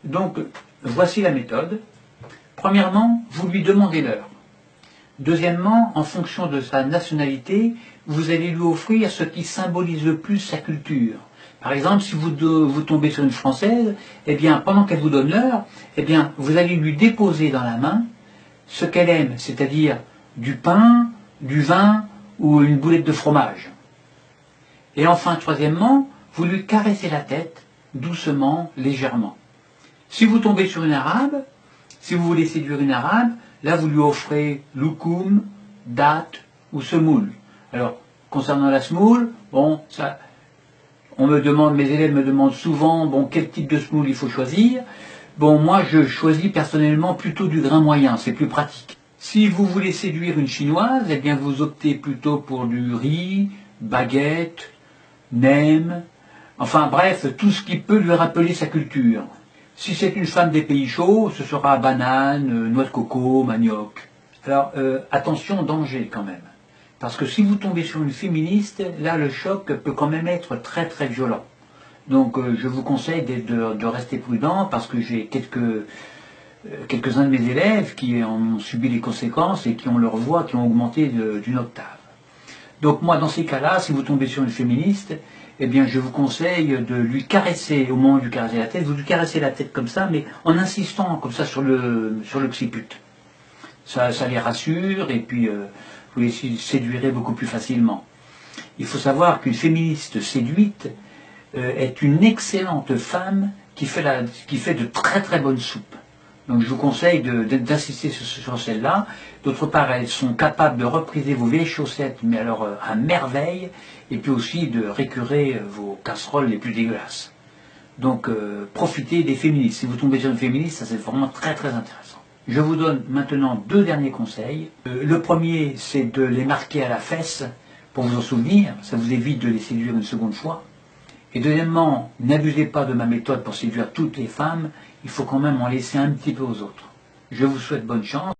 Donc, voici la méthode. Premièrement, vous lui demandez l'heure. Deuxièmement, en fonction de sa nationalité, vous allez lui offrir ce qui symbolise le plus sa culture. Par exemple, si vous tombez sur une Française, eh bien, pendant qu'elle vous donne l'heure, eh bien, vous allez lui déposer dans la main ce qu'elle aime, c'est-à-dire du pain, du vin ou une boulette de fromage. Et enfin, troisièmement, vous lui caressez la tête, doucement, légèrement. Si vous tombez sur une arabe, si vous voulez séduire une arabe, là vous lui offrez loukoum, date ou semoule. Alors, concernant la semoule, bon, ça, mes élèves me demandent souvent, bon, quel type de semoule il faut choisir. Bon, moi je choisis personnellement plutôt du grain moyen, c'est plus pratique. Si vous voulez séduire une chinoise, eh bien vous optez plutôt pour du riz, baguette, nem, enfin bref, tout ce qui peut lui rappeler sa culture. Si c'est une femme des pays chauds, ce sera banane, noix de coco, manioc. Alors attention, danger quand même. Parce que si vous tombez sur une féministe, là le choc peut quand même être très très violent. Donc je vous conseille de rester prudent parce que j'ai quelques-uns de mes élèves qui en ont subi les conséquences et qui ont leur voix qui ont augmenté d'une octave. Donc moi dans ces cas-là, si vous tombez sur une féministe, eh bien je vous conseille de lui caresser, au moment de lui caresser la tête, vous lui caressez la tête comme ça, mais en insistant comme ça sur l'occiput. Ça les rassure et puis vous les séduirez beaucoup plus facilement. Il faut savoir qu'une féministe séduite est une excellente femme qui fait de très très bonnes soupes. Donc je vous conseille d'insister sur celle-là. D'autre part, elles sont capables de repriser vos vieilles chaussettes, mais alors à merveille, et puis aussi de récurer vos casseroles les plus dégueulasses. Donc profitez des féministes. Si vous tombez sur une féministe, ça c'est vraiment très très intéressant. Je vous donne maintenant 2 derniers conseils. Le premier, c'est de les marquer à la fesse pour vous en souvenir. Ça vous évite de les séduire une seconde fois. Et deuxièmement, n'abusez pas de ma méthode pour séduire toutes les femmes, il faut quand même en laisser un petit peu aux autres. Je vous souhaite bonne chance.